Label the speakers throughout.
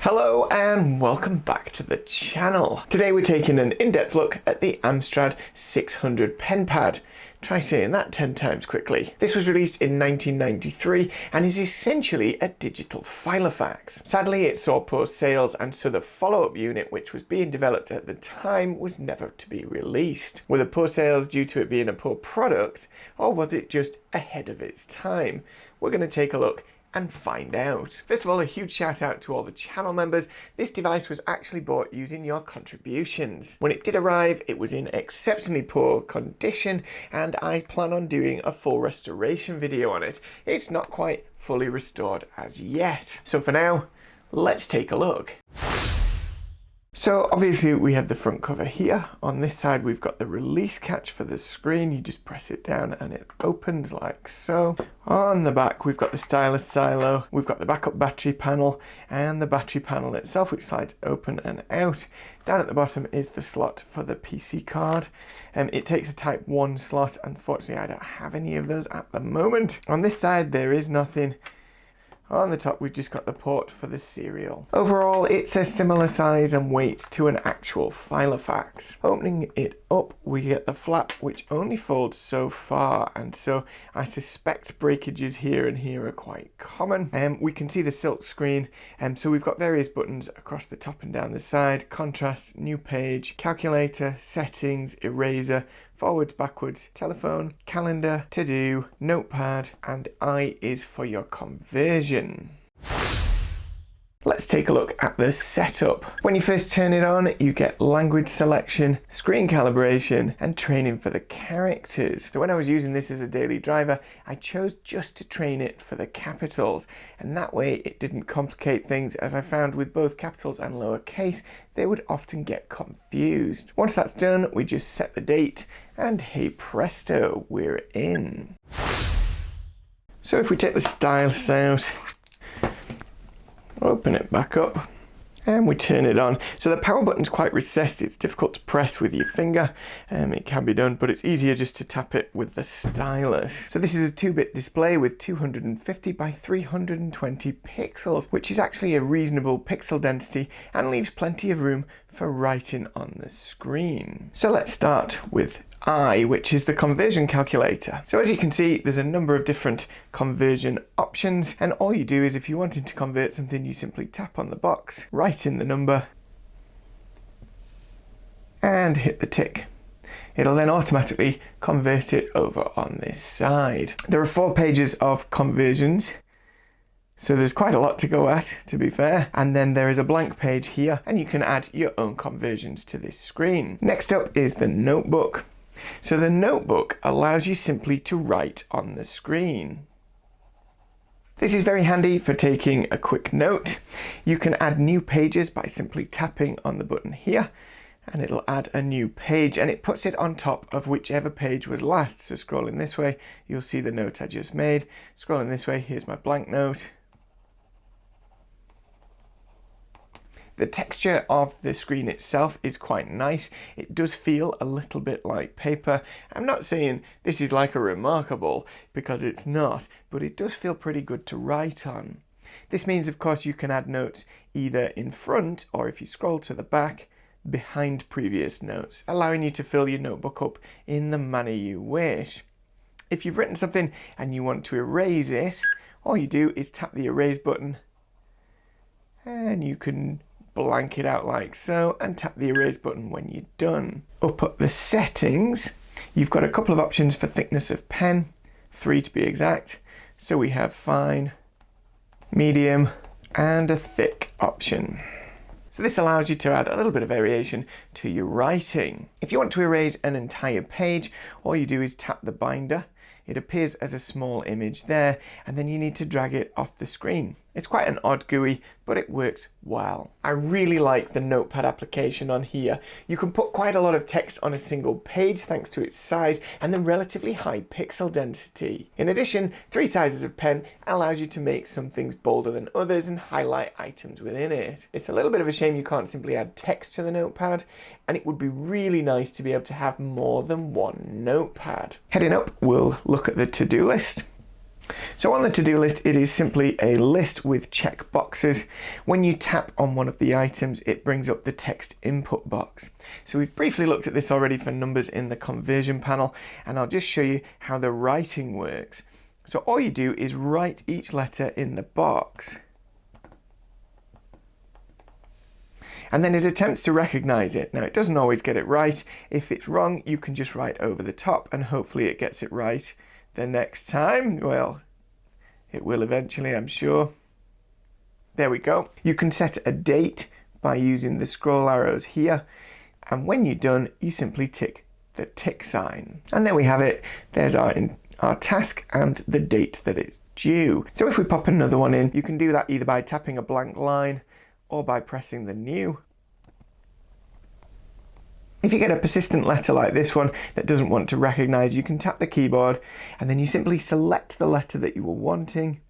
Speaker 1: Hello and welcome back to the channel. Today we're taking an in-depth look at the Amstrad 600 Pen Pad. Try saying that 10 times quickly. This was released in 1993 and is essentially a digital filofax. Sadly, it saw poor sales, and so the follow-up unit, which was being developed at the time, was never to be released. Were the poor sales due to it being a poor product, or was it just ahead of its time? We're going to take a look and find out. First of all, a huge shout out to all the channel members. This device was actually bought using your contributions. When it did arrive, it was in exceptionally poor condition, and I plan on doing a full restoration video on it. It's not quite fully restored as yet. So for now, let's take a look. So obviously we have the front cover here. On this side we've got the release catch for the screen. You just press it down and it opens like so. On the back we've got the stylus silo, we've got the backup battery panel and the battery panel itself, which slides open and out. Down at the bottom is the slot for the PC card. It takes a Type 1 slot. Unfortunately I don't have any of those at the moment. On this side there is nothing. On the top we've just got the port for the serial. Overall it's a similar size and weight to an actual filofax. Opening it up we get the flap, which only folds so far, and so I suspect breakages here and here are quite common. We can see the silk screen, so we've got various buttons across the top and down the side: contrast, new page, calculator, settings, eraser, forwards, backwards, telephone, calendar, to-do, notepad, and I is for your conversion. Let's take a look at the setup. When you first turn it on, you get language selection, screen calibration, and training for the characters. So when I was using this as a daily driver, I chose just to train it for the capitals, and that way it didn't complicate things, as I found with both capitals and lowercase, they would often get confused. Once that's done, we just set the date, and hey presto, we're in. So if we take the stylus out, open it back up, and we turn it on. So the power button's quite recessed, it's difficult to press with your finger. It can be done, but it's easier just to tap it with the stylus. So this is a 2-bit display with 250 by 320 pixels, which is actually a reasonable pixel density and leaves plenty of room for writing on the screen. So let's start with I, which is the conversion calculator. So as you can see, there's a number of different conversion options, and all you do is, if you're wanting to convert something, you simply tap on the box, write in the number, and hit the tick. It'll then automatically convert it over on this side. There are 4 pages of conversions, so there's quite a lot to go at, to be fair. And then there is a blank page here, and you can add your own conversions to this screen. Next up is the notebook. So the notebook allows you simply to write on the screen. This is very handy for taking a quick note. You can add new pages by simply tapping on the button here, and it'll add a new page, and it puts it on top of whichever page was last. So scrolling this way, you'll see the note I just made. Scrolling this way, here's my blank note. The texture of the screen itself is quite nice. It does feel a little bit like paper. I'm not saying this is like a remarkable, because it's not, but it does feel pretty good to write on. This means, of course, you can add notes either in front, or if you scroll to the back, behind previous notes, allowing you to fill your notebook up in the manner you wish. If you've written something and you want to erase it, all you do is tap the erase button, and you can blank it out like so, and tap the erase button when you're done. Up at the settings, you've got a couple of options for thickness of pen, 3 to be exact. So we have fine, medium, and a thick option. So this allows you to add a little bit of variation to your writing. If you want to erase an entire page, all you do is tap the binder. It appears as a small image there, and then you need to drag it off the screen. It's quite an odd GUI, but it works well. I really like the Notepad application on here. You can put quite a lot of text on a single page thanks to its size and the relatively high pixel density. In addition, 3 sizes of pen allows you to make some things bolder than others and highlight items within it. It's a little bit of a shame you can't simply add text to the Notepad, and it would be really nice to be able to have more than one Notepad. Heading up, we'll look at the to-do list. So on the to-do list, it is simply a list with check boxes. When you tap on one of the items, it brings up the text input box. So we've briefly looked at this already for numbers in the conversion panel, and I'll just show you how the writing works. So all you do is write each letter in the box, and then it attempts to recognize it. Now, it doesn't always get it right. If it's wrong, you can just write over the top, and hopefully it gets it right the next time. Well, it will eventually, I'm sure. There we go. You can set a date by using the scroll arrows here, and when you're done, you simply tick the tick sign. And there we have it. There's our task and the date that it's due. So if we pop another one in, you can do that either by tapping a blank line or by pressing the new. If you get a persistent letter like this one that doesn't want to recognize, you can tap the keyboard and then you simply select the letter that you were wanting,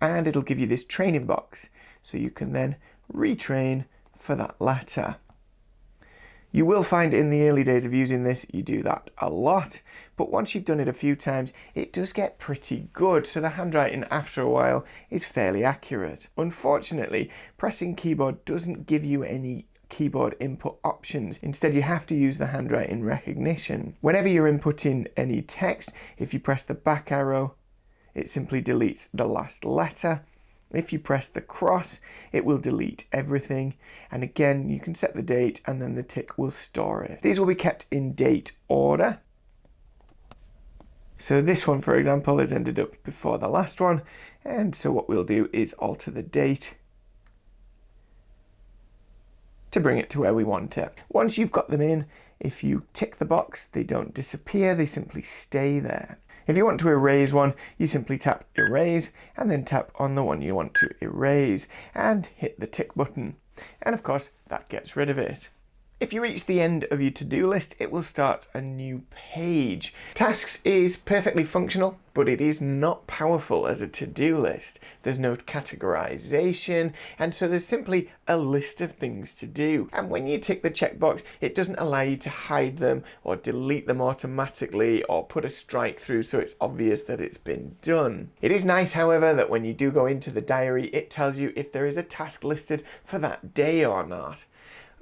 Speaker 1: and it'll give you this training box. So you can then retrain for that letter. You will find in the early days of using this, you do that a lot, but once you've done it a few times, it does get pretty good. So the handwriting after a while is fairly accurate. Unfortunately, pressing keyboard doesn't give you any keyboard input options. Instead, you have to use the handwriting recognition. Whenever you're inputting any text, if you press the back arrow, it simply deletes the last letter. If you press the cross, it will delete everything. And again, you can set the date and then the tick will store it. These will be kept in date order. So this one, for example, has ended up before the last one. And so what we'll do is alter the date to bring it to where we want it. Once you've got them in, if you tick the box, they don't disappear, they simply stay there. If you want to erase one, you simply tap erase and then tap on the one you want to erase and hit the tick button. And of course, that gets rid of it. If you reach the end of your to-do list, it will start a new page. Tasks is perfectly functional, but it is not powerful as a to-do list. There's no categorization, and so there's simply a list of things to do. And when you tick the checkbox, it doesn't allow you to hide them or delete them automatically or put a strike through so it's obvious that it's been done. It is nice, however, that when you do go into the diary, it tells you if there is a task listed for that day or not.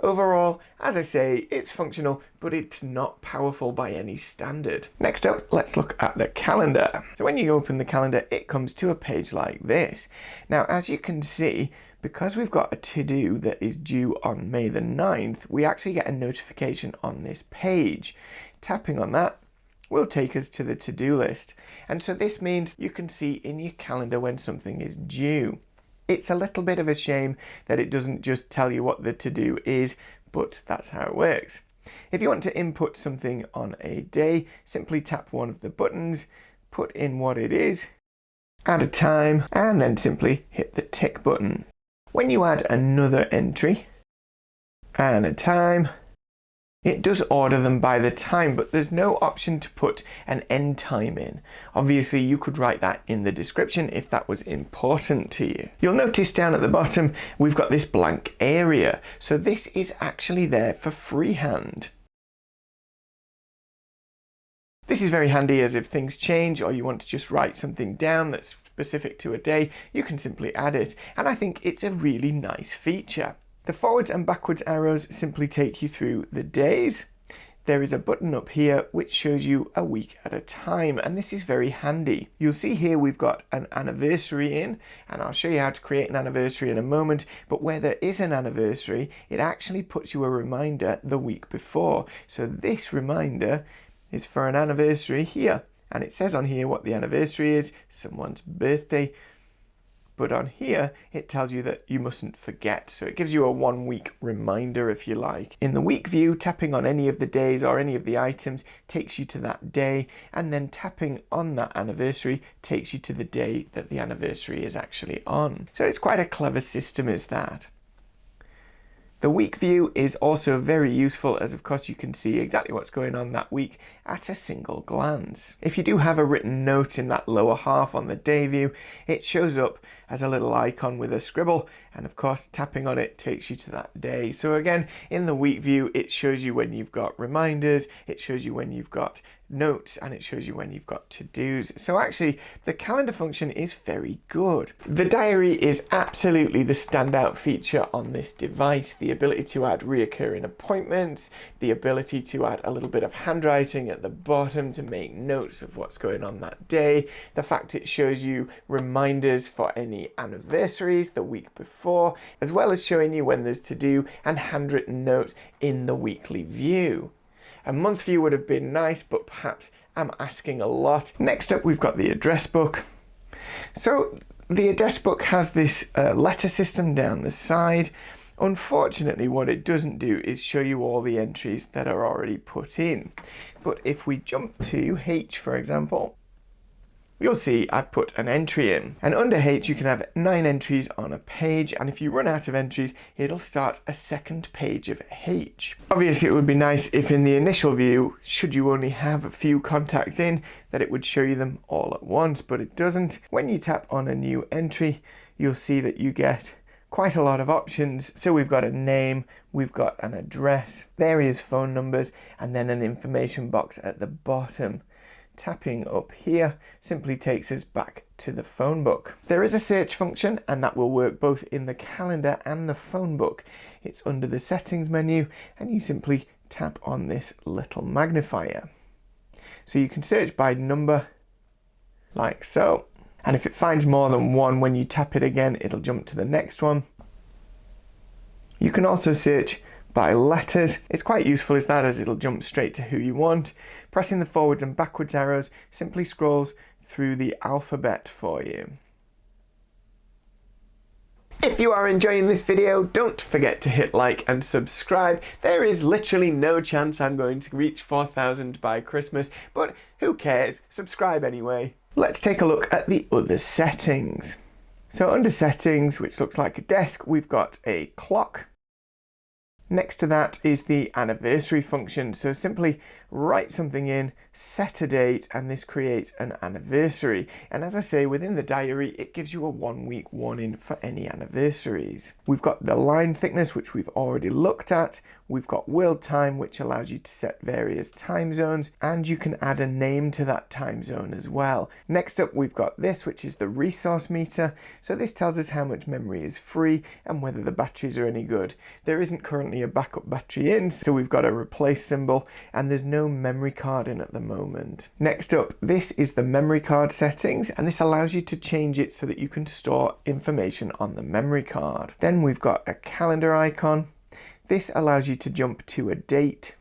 Speaker 1: Overall, as I say, it's functional, but it's not powerful by any standard. Next up, let's look at the calendar. So when you open the calendar, it comes to a page like this. Now, as you can see, because we've got a to-do that is due on May the 9th, we actually get a notification on this page. Tapping on that will take us to the to-do list. And so this means you can see in your calendar when something is due. It's a little bit of a shame that it doesn't just tell you what the to-do is, but that's how it works. If you want to input something on a day, simply tap one of the buttons, put in what it is, add a time, and then simply hit the tick button. When you add another entry and a time, it does order them by the time, but there's no option to put an end time in. Obviously, you could write that in the description if that was important to you. You'll notice down at the bottom, we've got this blank area. So this is actually there for freehand. This is very handy as if things change or you want to just write something down that's specific to a day, you can simply add it. And I think it's a really nice feature. The forwards and backwards arrows simply take you through the days. There is a button up here which shows you a week at a time, and this is very handy. You'll see here we've got an anniversary in, and I'll show you how to create an anniversary in a moment, but where there is an anniversary, it actually puts you a reminder the week before. So this reminder is for an anniversary here, and it says on here what the anniversary is, someone's birthday. but on here it tells you that you mustn't forget. So it gives you a 1 week reminder, if you like. In the week view, tapping on any of the days or any of the items takes you to that day, and then tapping on that anniversary takes you to the day that the anniversary is actually on. So it's quite a clever system, is that. The week view is also very useful, as of course you can see exactly what's going on that week at a single glance. If you do have a written note in that lower half on the day view, it shows up as a little icon with a scribble, and of course tapping on it takes you to that day. So again, in the week view it shows you when you've got reminders, it shows you when you've got notes, and it shows you when you've got to-dos. So actually the calendar function is very good. The diary is absolutely the standout feature on this device. The ability to add reoccurring appointments, the ability to add a little bit of handwriting at the bottom to make notes of what's going on that day, the fact it shows you reminders for any anniversaries the week before, as well as showing you when there's to do and handwritten notes in the weekly view. A month view would have been nice, but perhaps I'm asking a lot. Next up, we've got the address book. So the address book has this letter system down the side. Unfortunately, what it doesn't do is show you all the entries that are already put in. But if we jump to H, for example, you'll see I've put an entry in, and under H you can have 9 entries on a page, and if you run out of entries it'll start a second page of H. Obviously it would be nice if in the initial view, should you only have a few contacts in, that it would show you them all at once, but it doesn't. When you tap on a new entry you'll see that you get quite a lot of options. So we've got a name, we've got an address, various phone numbers, and then an information box at the bottom. Tapping up here simply takes us back to the phone book. There is a search function, and that will work both in the calendar and the phone book. It's under the settings menu, and you simply tap on this little magnifier. So you can search by number, like so. And if it finds more than one, when you tap it again, it'll jump to the next one. You can also search by letters. It's quite useful as that, as it'll jump straight to who you want. Pressing the forwards and backwards arrows simply scrolls through the alphabet for you. If you are enjoying this video, don't forget to hit like and subscribe. There is literally no chance I'm going to reach 4,000 by Christmas, but who cares? Subscribe anyway. Let's take a look at the other settings. So under settings, which looks like a desk, we've got a clock. Next to that is the anniversary function. So simply write something in, set a date, and this creates an anniversary. And as I say, within the diary, it gives you a 1 week warning for any anniversaries. We've got the line thickness, which we've already looked at. We've got world time, which allows you to set various time zones, and you can add a name to that time zone as well. Next up, we've got this, which is the resource meter. So this tells us how much memory is free and whether the batteries are any good. There isn't currently a backup battery in, so we've got a replace symbol, and there's no memory card in at the moment. Next up, this is the memory card settings, and this allows you to change it so that you can store information on the memory card. Then we've got a calendar icon. This allows you to jump to a date,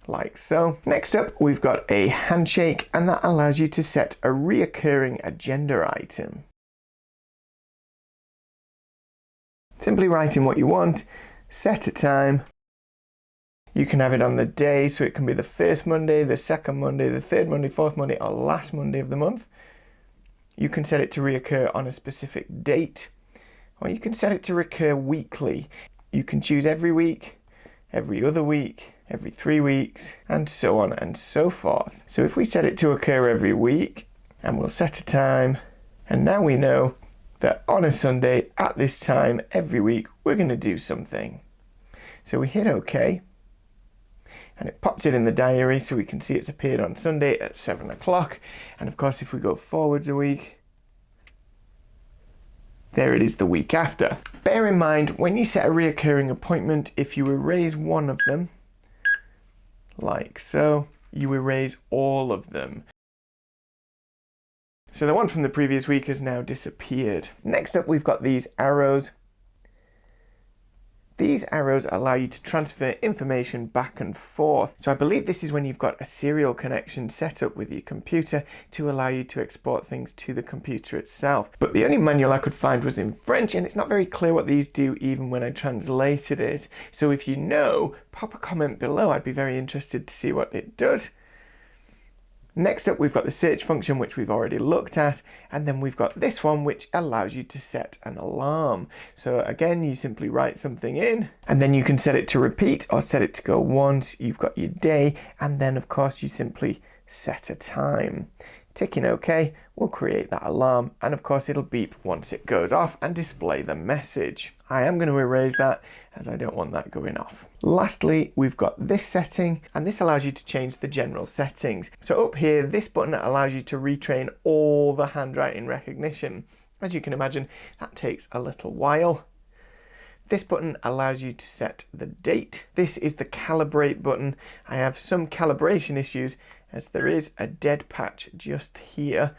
Speaker 1: like so. Next up, we've got a handshake, and that allows you to set a reoccurring agenda item. Simply write in what you want, set a time. You can have it on the day, so it can be the first Monday, the second Monday, the third Monday, fourth Monday, or last Monday of the month. You can set it to reoccur on a specific date, or you can set it to recur weekly. You can choose every week, every other week, every 3 weeks, and so on and so forth. So if we set it to occur every week, and we'll set a time, and now we know that on a Sunday at this time every week we're going to do something. So we hit OK, and it pops it in the diary so we can see it's appeared on Sunday at 7 o'clock. And of course, if we go forwards a week, there it is the week after. Bear in mind, when you set a reoccurring appointment, if you erase one of them, like so, you erase all of them. So the one from the previous week has now disappeared. Next up, we've got these arrows. These arrows allow you to transfer information back and forth. So I believe this is when you've got a serial connection set up with your computer to allow you to export things to the computer itself. But the only manual I could find was in French, and it's not very clear what these do even when I translated it. So if you know, pop a comment below. I'd be very interested to see what it does. Next up, we've got the search function, which we've already looked at, and then we've got this one, which allows you to set an alarm. So again, you simply write something in, and then you can set it to repeat or set it to go once. You've got your day, and then of course you simply set a time. Ticking OK will create that alarm, and of course it'll beep once it goes off and display the message. I am going to erase that as I don't want that going off. Lastly, we've got this setting, and this allows you to change the general settings. So up here, this button allows you to retrain all the handwriting recognition. As you can imagine, that takes a little while. This button allows you to set the date. This is the calibrate button. I have some calibration issues as there is a dead patch just here.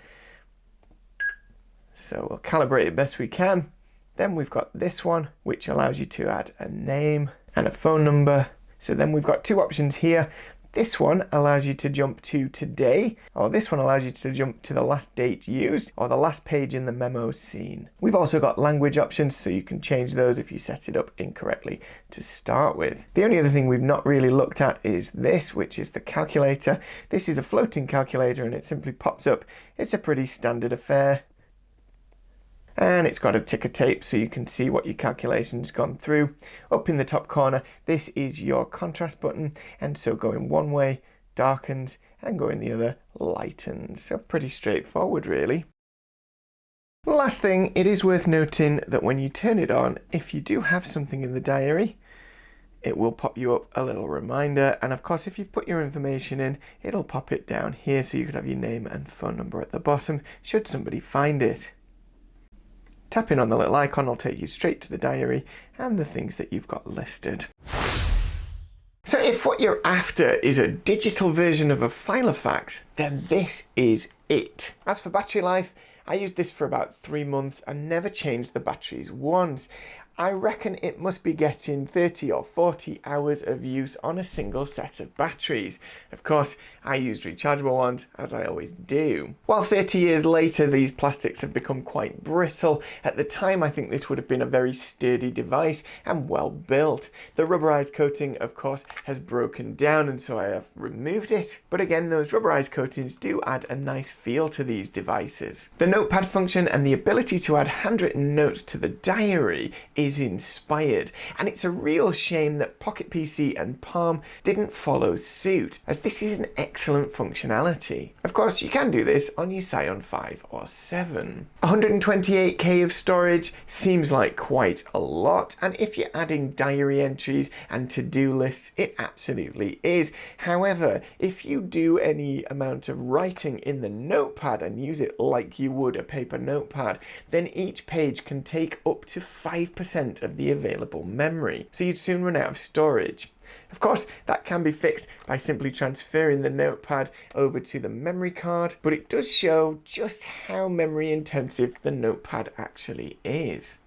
Speaker 1: So we'll calibrate it best we can. Then we've got this one, which allows you to add a name and a phone number. So then we've got two options here. This one allows you to jump to today, or this one allows you to jump to the last date used, or the last page in the memo seen. We've also got language options, so you can change those if you set it up incorrectly to start with. The only other thing we've not really looked at is this, which is the calculator. This is a floating calculator, and it simply pops up. It's a pretty standard affair. And it's got a ticker tape so you can see what your calculation's gone through. Up in the top corner, this is your contrast button, and so going one way darkens and going the other lightens. So pretty straightforward really. Last thing, it is worth noting that when you turn it on, if you do have something in the diary, it will pop you up a little reminder, and of course if you've put your information in, it'll pop it down here so you could have your name and phone number at the bottom should somebody find it. Tapping on the little icon will take you straight to the diary and the things that you've got listed. So if what you're after is a digital version of a Filofax, then this is it. As for battery life, I used this for about 3 months and never changed the batteries once. I reckon it must be getting 30 or 40 hours of use on a single set of batteries. Of course, I used rechargeable ones, as I always do. While 30 years later, these plastics have become quite brittle, at the time I think this would have been a very sturdy device and well built. The rubberized coating, of course, has broken down, and so I have removed it. But again, those rubberized coatings do add a nice feel to these devices. The Notepad function and the ability to add handwritten notes to the diary is inspired, and it's a real shame that Pocket PC and Palm didn't follow suit, as this is an excellent functionality. Of course, you can do this on your Scion 5 or 7. 128K of storage seems like quite a lot, and if you're adding diary entries and to-do lists, it absolutely is. However, if you do any amount of writing in the Notepad and use it like you would a paper notepad, then each page can take up to 5% of the available memory, so you'd soon run out of storage. Of course, that can be fixed by simply transferring the Notepad over to the memory card, but it does show just how memory intensive the Notepad actually is.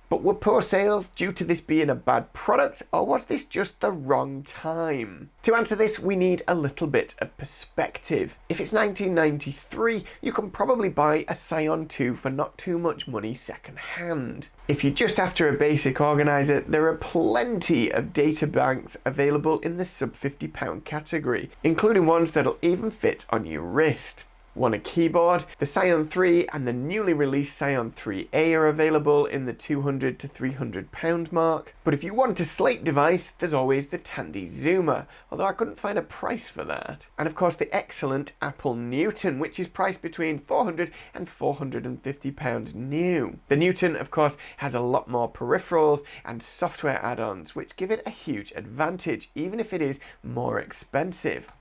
Speaker 1: But were poor sales due to this being a bad product, or was this just the wrong time? To answer this, we need a little bit of perspective. If it's 1993, you can probably buy a Scion 2 for not too much money second hand. If you're just after a basic organizer, there are plenty of data banks available in the sub £50 category, including ones that'll even fit on your wrist. Want a keyboard? The Scion 3 and the newly released Scion 3A are available in the £200 to £300 mark. But if you want a slate device, there's always the Tandy Zoomer, although I couldn't find a price for that. And of course the excellent Apple Newton, which is priced between £400 and £450 new. The Newton, of course, has a lot more peripherals and software add-ons, which give it a huge advantage, even if it is more expensive.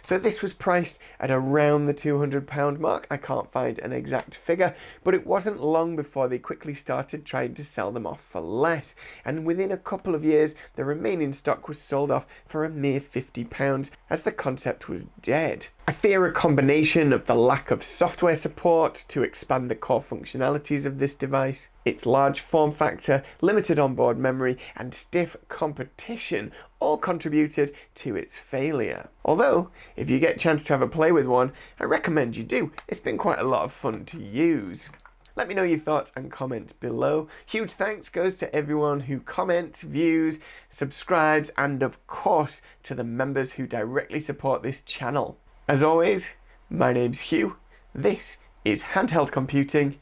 Speaker 1: So this was priced at around the £200 mark. I can't find an exact figure, but it wasn't long before they quickly started trying to sell them off for less. And within a couple of years, the remaining stock was sold off for a mere £50, as the concept was dead. I fear a combination of the lack of software support to expand the core functionalities of this device, its large form factor, limited onboard memory, and stiff competition all contributed to its failure. Although, if you get a chance to have a play with one, I recommend you do. It's been quite a lot of fun to use. Let me know your thoughts and comments below. Huge thanks goes to everyone who comments, views, subscribes, and of course to the members who directly support this channel. As always, my name's Hugh. This is Handheld Computing.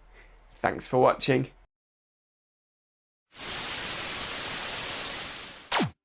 Speaker 1: Thanks for watching.